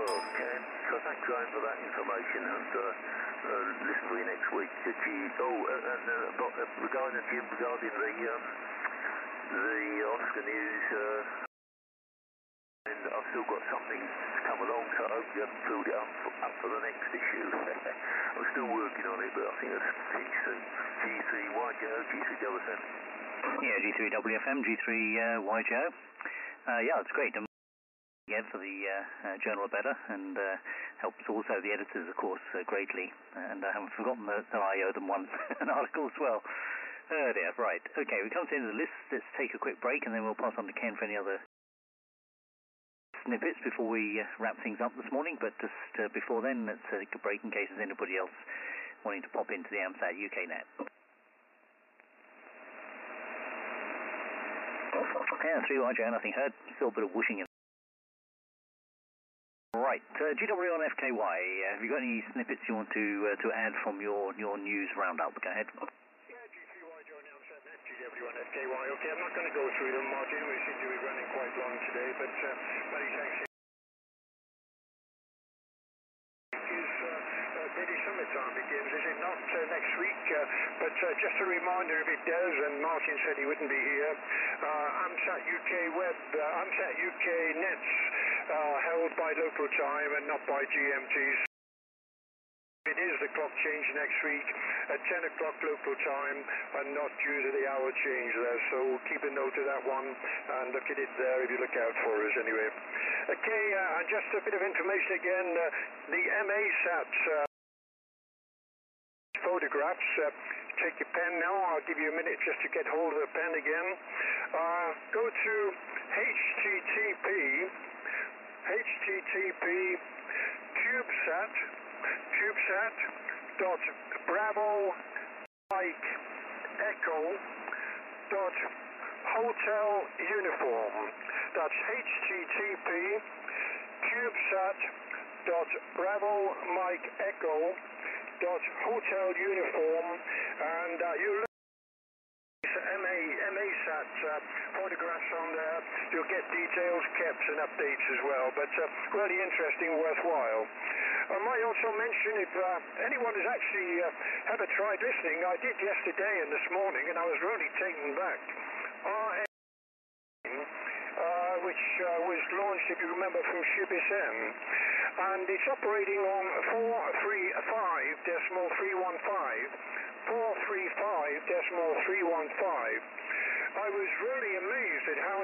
well, Ken. So thanks Graham for that information, and listen to you next week. Regarding Jim, regarding the Oscar news, and I've still got something to come along, so I hope you haven't filled it up for the next issue. I'm still working on it, but I think it's G3YJO, G3WFM. Yeah, G3WFM, G3YJO. Yeah, it's great. Again for the Journal of Better, and helps also the editors, of course, greatly. And I haven't forgotten that I owe them an article as well. Oh dear, right. Okay, we come to the end of the list. Let's take a quick break, and then we'll pass on to Ken for any other snippets before we wrap things up this morning. But just before then, let's take a break in case there's anybody else wanting to pop into the AMSAT UK net. Yeah, 3YJ, nothing heard. Still a bit of whooshing in. Right, GW on FKY, have you got any snippets you want to add from your news roundup? Go ahead. Yeah, G3YJ on AMSAT net, GW on FKY. Okay, I'm not going to go through them, Martin. We seem to be running quite long today, but many thanks. Maybe summertime begins, is it not next week? But just a reminder, if it does, and Martin said he wouldn't be here, AMSAT UK AMSAT UK nets held by local time and not by GMTs. It is the clock change next week at 10 o'clock local time and not due to the hour change there, so keep a note of that one and look at it there if you look out for us anyway. Okay, and just a bit of information again, the MASAT photographs, take your pen now, I'll give you a minute just to get hold of the pen again. Go to http CubeSat.Bravo Mike Echo Hotel Uniform. That's http CubeSat.Bravo Mike Echo Hotel Uniform, and you look at MASAT photographs on there, you'll get details kept and updates as well, but really interesting, worthwhile. I might also mention, if anyone has actually ever tried listening, I did yesterday and this morning, and I was really taken back. Which was launched, if you remember, from ShipSM, and it's operating on 435.315. I was really amazed at how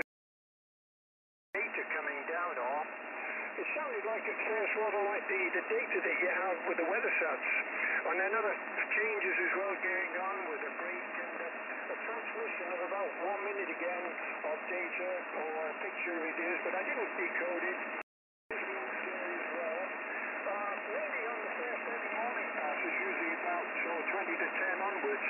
data coming down on. It sounded like at first rather like the data that you have with the weather sats, and then other changes as well going on with a break and a transmission of about 1 minute again of data or a picture it is, but I didn't decode it. Maybe on the first early morning pass is usually about 20 to 10 onwards,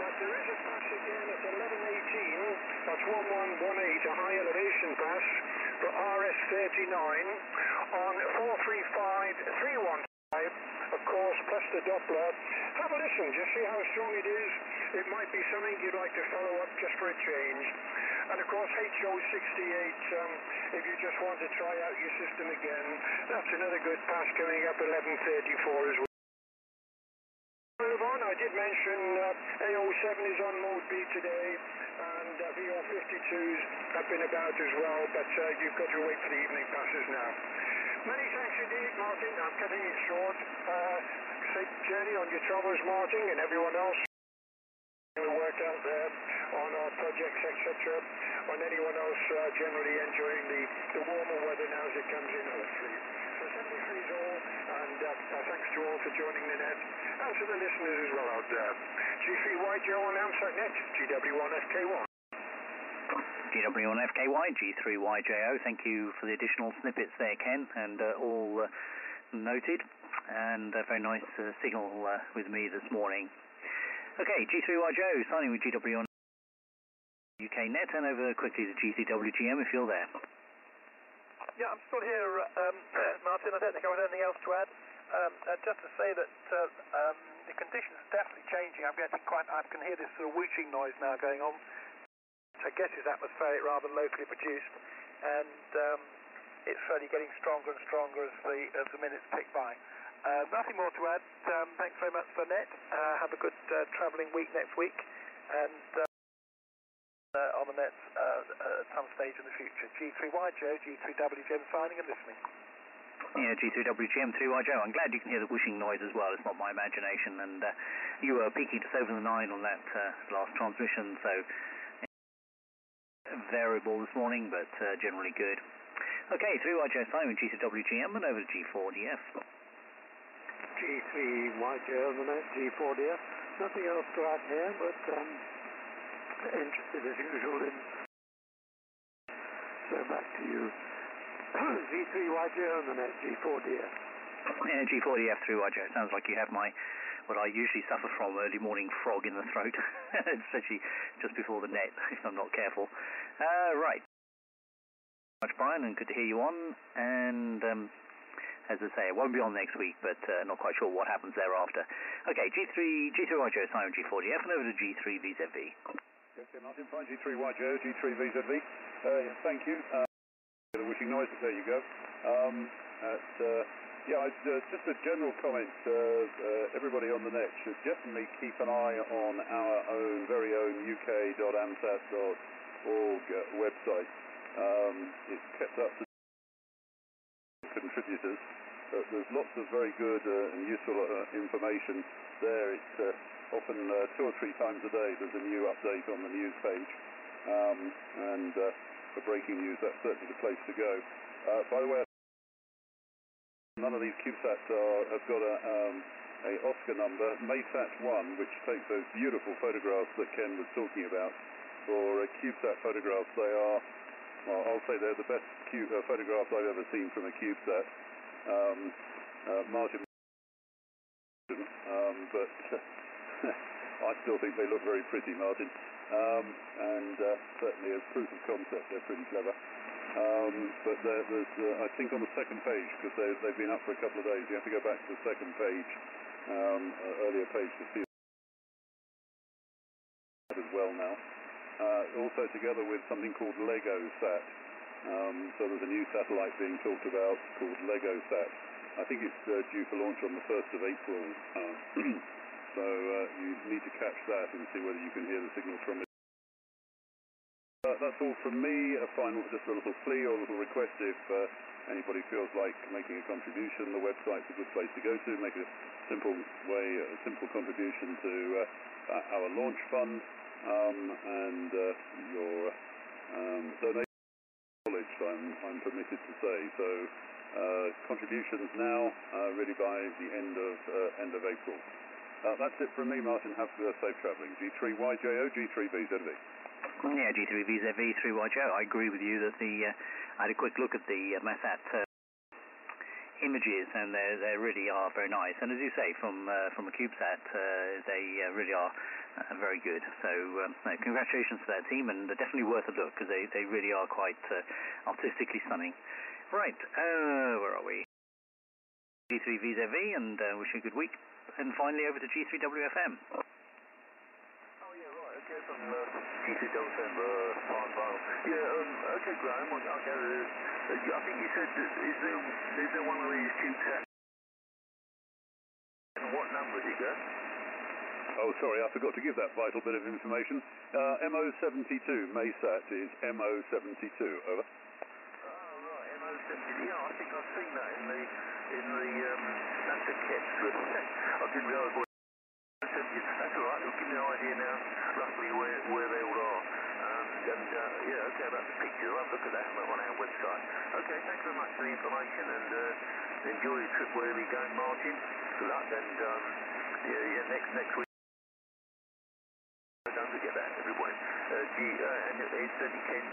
but there is a pass again at 11:18, that's 1118, a high elevation pass for RS39 on 435.315. Of course, plus the Doppler. Have a listen, just see how strong it is. It might be something you'd like to follow up just for a change. And of course, HO68, if you just want to try out your system again, that's another good pass coming up 11:34 as well. Move on, I did mention AO7 is on mode B today, and VO52s have been about as well, but you've got to wait for the evening passes now. Many thanks indeed, Martin. I'm cutting it short. Safe journey on your travels, Martin, and everyone else who work out there on our projects, etc. And anyone else generally enjoying the warmer weather now as it comes in, hopefully. So 73 is all, and thanks to all for joining the net, and to the listeners as well out there. G3YJO on AMSAT net, GW1FK1. GW1FKY, G3YJO, thank you for the additional snippets there, Ken, and all noted, and a very nice signal with me this morning. Okay, G3YJO, signing with GW1 UK net, and over quickly to GCWGM if you're there. Yeah, I'm still here, Martin. I don't think I have anything else to add. Just to say that the conditions are definitely changing. I can hear this sort of whooshing noise now going on. I guess it's atmospheric rather than locally produced. And it's slowly getting stronger and stronger as the minutes tick by. Nothing more to add. Thanks very much for Net. Have a good travelling week next week, and on the nets at some stage in the future. G3YJ, G3WGM signing and listening. Yeah, G3WGM 3YJ. I'm glad you can hear the whooshing noise as well. It's not my imagination. And you were peaking just over the 9 on that last transmission, so variable this morning, but generally good. Okay, 3YJ Simon, G3WGM, and over to G4DF. G3YJ on the net, G4DF. Nothing else to add here, but interested as usual in. So back to you. G3YJ on the net, G4DF. Yeah, G4DF 3YJ. Sounds like you have what I usually suffer from, early morning frog in the throat, especially just before the net, if I'm not careful. Right. Much, Brian, and good to hear you on. And as I say, it won't be on next week, but not quite sure what happens thereafter. Okay, G3YJ Simon, G4DF, and over to G3VZV. Okay, Martin, fine, G3YJ, G3VZV. Thank you. The wishing noise, there you go. Just a general comment. Everybody on the net should definitely keep an eye on our very own uk.amsat.org website. It's kept up to contributors. There's lots of very good and useful information there. It's often 2 or 3 times a day there's a new update on the news page. And for breaking news, that's certainly the place to go. By the way, none of these CubeSats have got a Oscar number. MAYSAT 1, which takes those beautiful photographs that Ken was talking about. For CubeSat photographs, they are, well, I'll say they're the best photographs I've ever seen from a CubeSat. Martin, but I still think they look very pretty, Martin. And certainly as proof of concept, they're pretty clever. But there's, I think on the second page, because they've been up for a couple of days, you have to go back to the second page, earlier page to see that as well now. Also together with something called LegoSat. So there's a new satellite being talked about called LegoSat. I think it's due for launch on the 1st of April. So you need to catch that and see whether you can hear the signal from it. That's all from me. Just a little plea or a little request if anybody feels like making a contribution. The website's a good place to go to. Make a simple contribution to our launch fund and your donation knowledge, I'm permitted to say. So contributions now, really by the end of April. That's it from me, Martin. Have safe travelling. G3YJO, G3VZV. Yeah, G3VZV, 3YJO. I agree with you that I had a quick look at the MAYSAT images, and they really are very nice. And as you say, from a CubeSat, they really are very good. So congratulations to that team, and they're definitely worth a look because they really are quite artistically stunning. Right, where are we? G3VZV, and wish you a good week. And finally over to G3WFM. Oh yeah, right, okay, from G3WFM, fine. Yeah, okay, Graham, I think you said, is there one of these CubeSats? And what number did it go? Oh, sorry, I forgot to give that vital bit of information. MO72, MAYSAT is MO72, over. Oh, right, MO72, yeah, I think I've seen that in the NASA kits. I didn't realise what that's all right, it'll give me an idea now roughly where they all are. Yeah, okay, about the picture, I'll look at that on our website. Okay, thanks very much for the information, and enjoy your trip wherever you're going, Martin. Good luck, and next week. Don't forget that, everybody. And it said you can,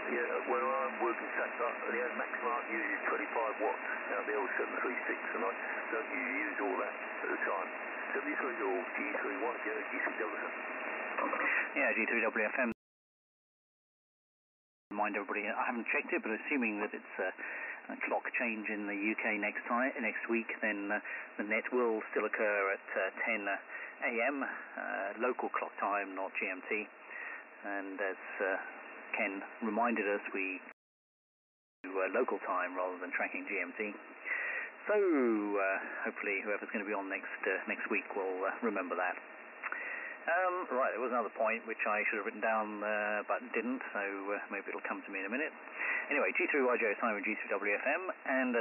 where I'm working Saturday, the maximum uses 25 watts out the L736, and I don't usually use all that at the time. 73 all G3YJ, G3WFM. Yeah, G3WFM. Remind everybody, I haven't checked it, but assuming that it's a clock change in the UK next week, then the net will still occur at 10 a.m. Local clock time, not GMT. And as Ken reminded us, we local time rather than tracking GMT. So hopefully whoever's going to be on next week will remember that. Right, there was another point which I should have written down but didn't, so maybe it'll come to me in a minute. Anyway, G3YJ Simon G3WFM, and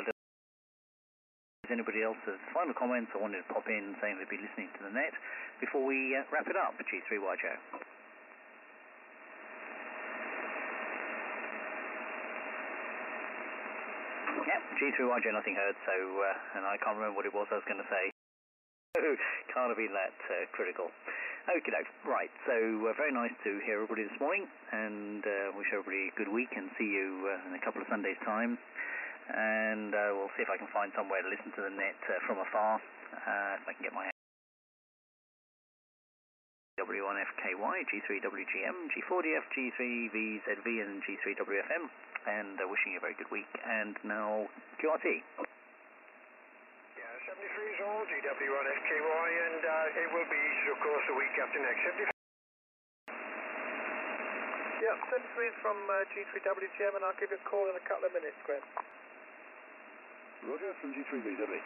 if anybody else has final comments or wanted to pop in saying they'd be listening to the net before we wrap it up, G3YJ. Yep, G3YJ, nothing heard, so, and I can't remember what it was I was going to say. Can't have been that critical. Okie doke. Right, so very nice to hear everybody this morning, and wish everybody a good week, and see you in a couple of Sundays' time. And we'll see if I can find somewhere to listen to the net from afar, if I can get my W1FKY, G3WGM, G4DF, G3VZV, and G3WFM, and wishing you a very good week. And now QRT. Yeah, 73 is all GW1FKY, and it will be Easter, of course, the week after next. 73. Yeah, 73 is from G3WGM, and I'll give you a call in a couple of minutes, Greg. Roger, from G3VW.